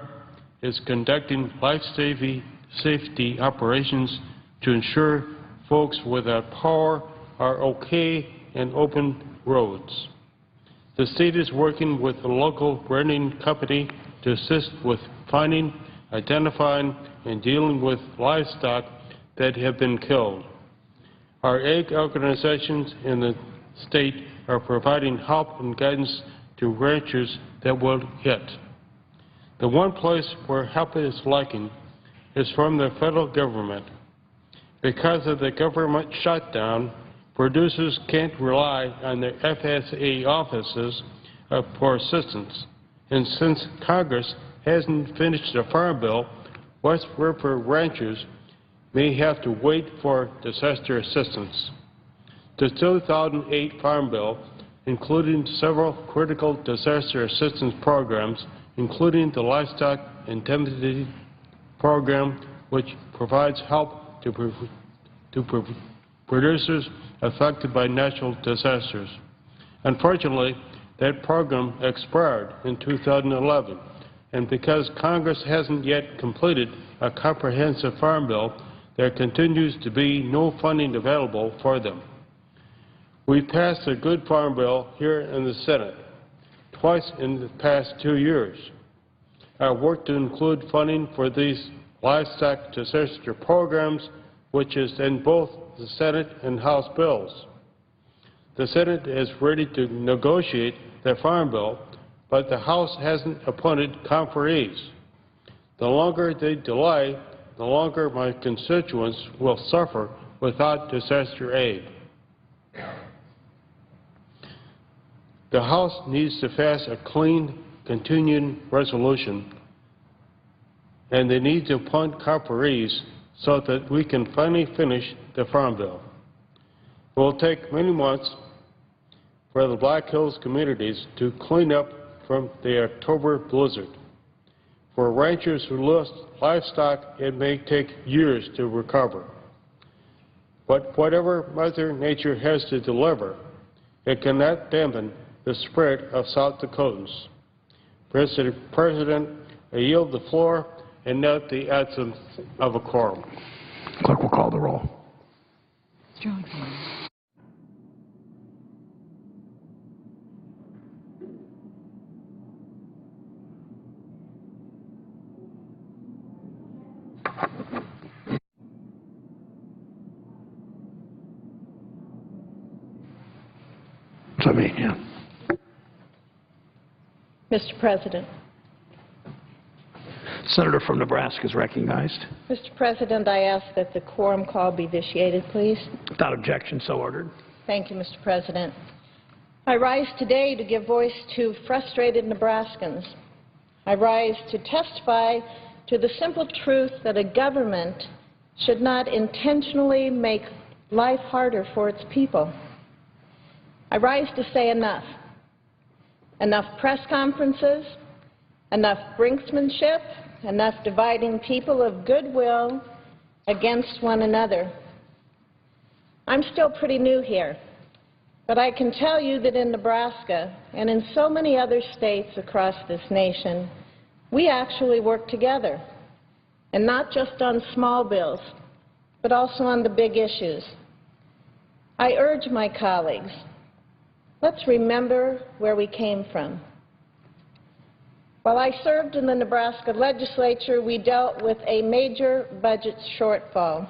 is conducting life-safety operations to ensure folks without power are okay in open roads. The state is working with the local branding company to assist with finding, identifying, and dealing with livestock that have been killed. Our ag organizations in the state are providing help and guidance to ranchers that will hit. The one place where help is lacking is from the federal government. Because of the government shutdown, producers can't rely on their FSA offices for assistance. And since Congress hasn't finished the Farm Bill, West River ranchers may have to wait for disaster assistance. The 2008 Farm Bill, including several critical disaster assistance programs, including the Livestock Indemnity Program, which provides help to producers affected by natural disasters. Unfortunately, that program expired in 2011, and because Congress hasn't yet completed a comprehensive Farm Bill, there continues to be no funding available for them. We passed a good Farm Bill here in the Senate. twice in the past 2 years. I worked to include funding for these livestock disaster programs, which is in both the Senate and House bills. The Senate is ready to negotiate the Farm Bill, but the House hasn't appointed conferees. The longer they delay, the longer my constituents will suffer without disaster aid. The House needs to pass a clean, continuing resolution, and they need to appoint conferees so that we can finally finish the Farm Bill. It will take many months for the Black Hills communities to clean up from the October blizzard. For ranchers who lost livestock, it may take years to recover. But whatever Mother Nature has to deliver, it cannot dampen the spread of South Dakotans. Mr. President, I yield the floor and note the absence of a quorum. Clerk will call the roll. Yeah. Mr. President. Senator from Nebraska is recognized. Mr. President, I ask that the quorum call be vitiated, please. Without objection, so ordered. Thank you, Mr. President. I rise today to give voice to frustrated Nebraskans. I rise to testify to the simple truth that a government should not intentionally make life harder for its people. I rise to say enough. Enough press conferences, enough brinksmanship, enough dividing people of goodwill against one another. I'm still pretty new here, but I can tell you that in Nebraska and in so many other states across this nation, we actually work together, and not just on small bills, but also on the big issues. I urge my colleagues, let's remember where we came from. While I served in the Nebraska legislature, we dealt with a major budget shortfall.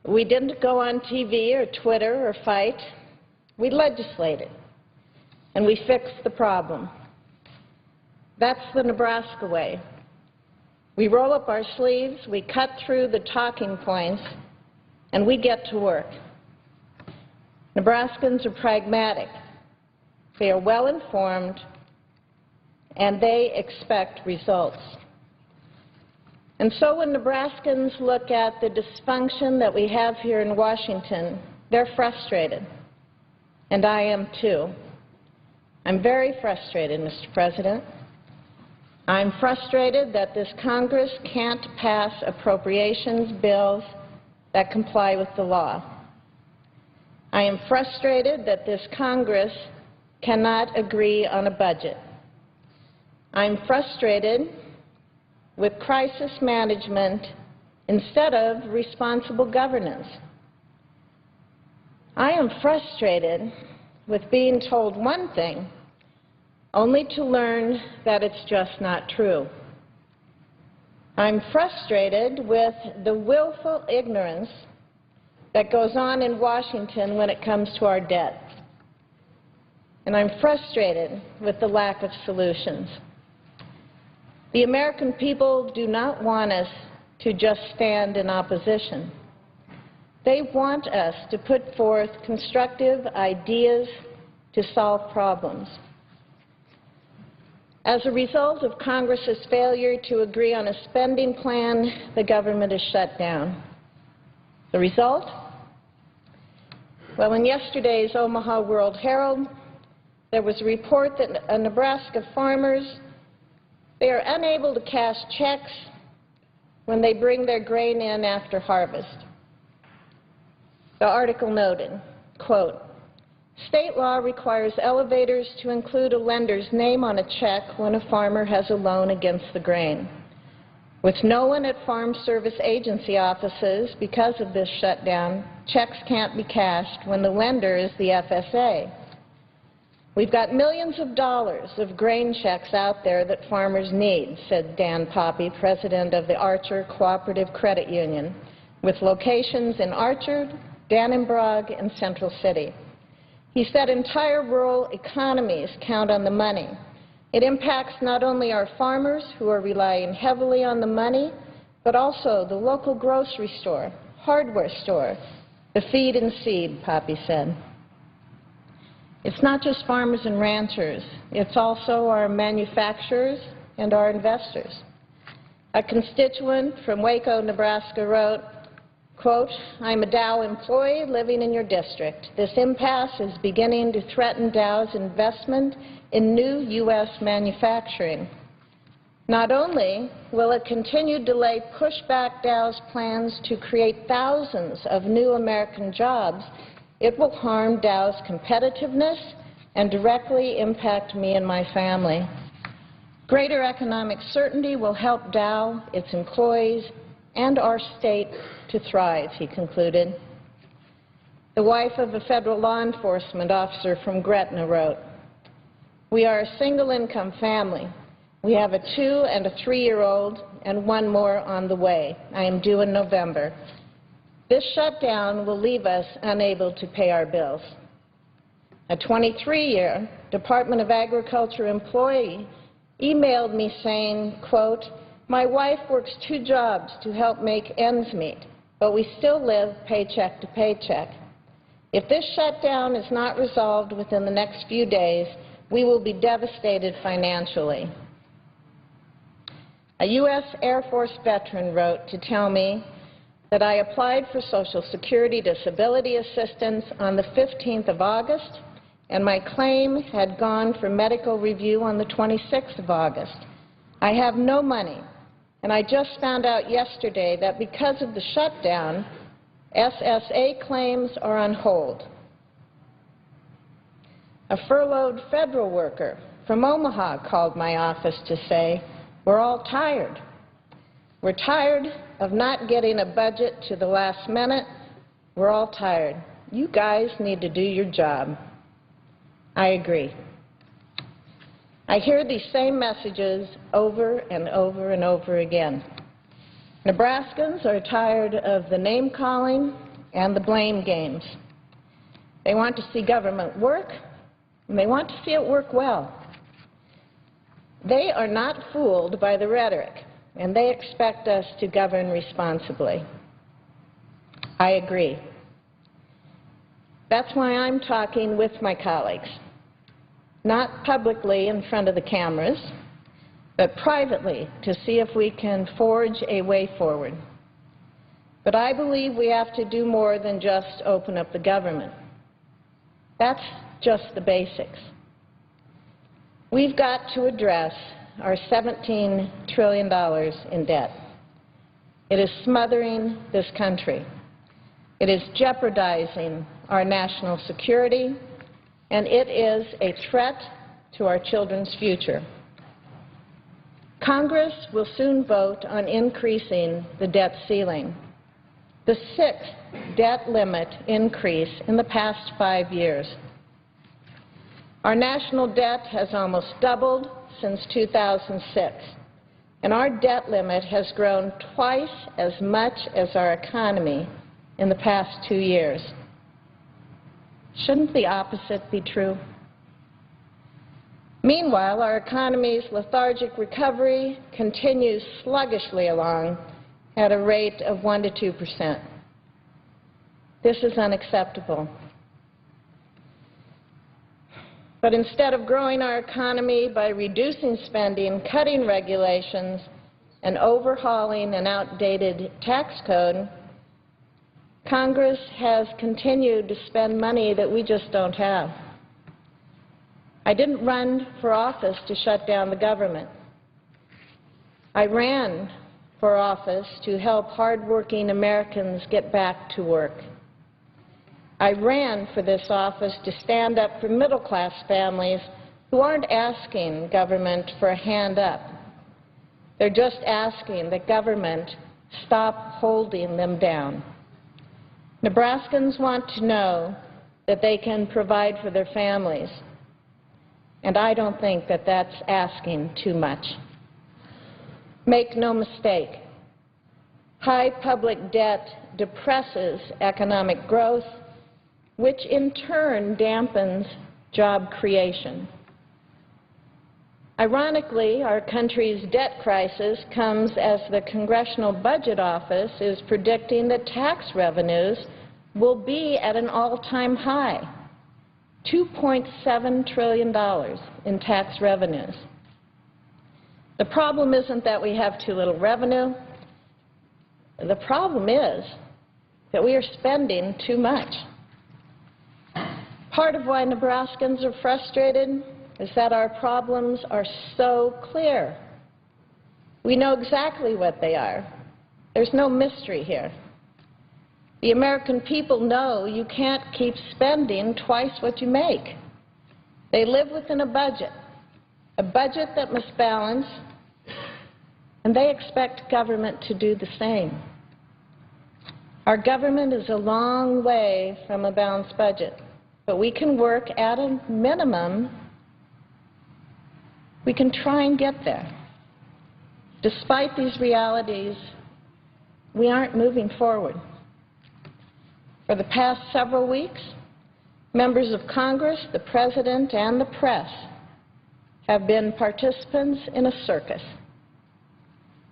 We didn't go on TV or Twitter or fight. We legislated, and we fixed the problem. That's the Nebraska way. We roll up our sleeves, we cut through the talking points, and we get to work. Nebraskans are pragmatic. They are well-informed, and they expect results. And so when Nebraskans look at the dysfunction that we have here in Washington, they're frustrated, and I am too. I'm very frustrated, Mr. President. I'm frustrated that this Congress can't pass appropriations bills that comply with the law. I am frustrated that this Congress cannot agree on a budget. I'm frustrated with crisis management instead of responsible governance. I am frustrated with being told one thing only to learn that it's just not true. I'm frustrated with the willful ignorance that goes on in Washington when it comes to our debt. And I'm frustrated with the lack of solutions. The American people do not want us to just stand in opposition. They want us to put forth constructive ideas to solve problems. As a result of Congress's failure to agree on a spending plan, the government is shut down. The result? Well, in yesterday's Omaha World Herald, there was a report that Nebraska farmers, they are unable to cash checks when they bring their grain in after harvest. The article noted, quote, "State law requires elevators to include a lender's name on a check when a farmer has a loan against the grain. With no one at Farm Service Agency offices because of this shutdown, checks can't be cashed when the lender is the FSA. We've got millions of dollars of grain checks out there that farmers need, said Dan Poppy, president of the Archer Cooperative Credit Union, with locations in Archer, Dannenbrog, and Central City. He said entire rural economies count on the money. It impacts not only our farmers, who are relying heavily on the money, but also the local grocery store, hardware store, the feed and seed, Poppy said. It's not just farmers and ranchers. It's also our manufacturers and our investors. A constituent from Waco, Nebraska wrote, quote, "I'm a Dow employee living in your district. This impasse is beginning to threaten Dow's investment in new U.S. manufacturing. Not only will a continued delay push back Dow's plans to create thousands of new American jobs, it will harm Dow's competitiveness and directly impact me and my family. Greater economic certainty will help Dow, its employees, and our state to thrive," he concluded. The wife of a federal law enforcement officer from Gretna wrote, "We are a single-income family. We have a 2- and a 3-year-old and one more on the way. I am due in November. This shutdown will leave us unable to pay our bills." A 23-year Department of Agriculture employee emailed me saying, quote, "My wife works 2 jobs to help make ends meet, but we still live paycheck to paycheck. If this shutdown is not resolved within the next few days, we will be devastated financially." A U.S. Air Force veteran wrote to tell me that I applied for Social Security disability assistance on the 15th of August, and my claim had gone for medical review on the 26th of August. I have no money, and I just found out yesterday that because of the shutdown, SSA claims are on hold. A furloughed federal worker from Omaha called my office to say, "We're all tired. We're tired of not getting a budget to the last minute. We're all tired. You guys need to do your job." I agree. I hear these same messages over and over and over again. Nebraskans are tired of the name-calling and the blame games. They want to see government work, and they want to see it work well. They are not fooled by the rhetoric, and they expect us to govern responsibly. I agree. That's why I'm talking with my colleagues, not publicly in front of the cameras, but privately to see if we can forge a way forward. But I believe we have to do more than just open up the government. That's just the basics. We've got to address our $17 trillion in debt. It is smothering this country. It is jeopardizing our national security, and it is a threat to our children's future. Congress will soon vote on increasing the debt ceiling, the 6th debt limit increase in the past 5 years. Our national debt has almost doubled since 2006, and our debt limit has grown twice as much as our economy in the past 2 years. Shouldn't the opposite be true? Meanwhile, our economy's lethargic recovery continues sluggishly along at a rate of 1% to 2%. This is unacceptable. But instead of growing our economy by reducing spending, cutting regulations, and overhauling an outdated tax code, Congress has continued to spend money that we just don't have. I didn't run for office to shut down the government. I ran for office to help hardworking Americans get back to work. I ran for this office to stand up for middle-class families who aren't asking government for a hand up. They're just asking that government stop holding them down. Nebraskans want to know that they can provide for their families. and I don't think that that's asking too much. Make no mistake, high public debt depresses economic growth, which in turn dampens job creation. Ironically, our country's debt crisis comes as the Congressional Budget Office is predicting that tax revenues will be at an all-time high, $2.7 trillion in tax revenues. The problem isn't that we have too little revenue. The problem is that we are spending too much. Part of why Nebraskans are frustrated is that our problems are so clear. We know exactly what they are. There's no mystery here. The American people know you can't keep spending twice what you make. They live within a budget that must balance, and they expect government to do the same. Our government is a long way from a balanced budget, but we can work at a minimum. We can try and get there. Despite these realities, we aren't moving forward. For the past several weeks, members of Congress, the President, and the press have been participants in a circus.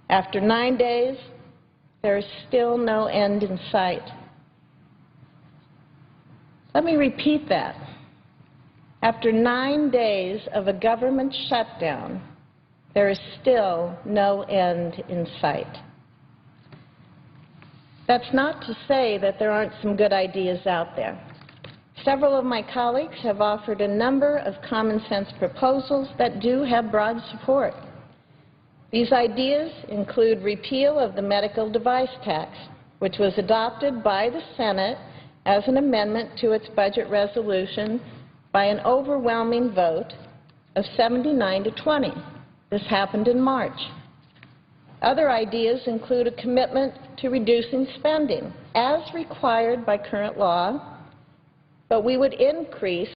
After 9 days, there is still no end in sight. Let me repeat that. After 9 days of a government shutdown, there is still no end in sight. That's not to say that there aren't some good ideas out there. Several of my colleagues have offered a number of common-sense proposals that do have broad support. These ideas include repeal of the medical device tax, which was adopted by the Senate as an amendment to its budget resolution by an overwhelming vote of 79 to 20. This happened in March. Other ideas include a commitment to reducing spending as required by current law, but we would increase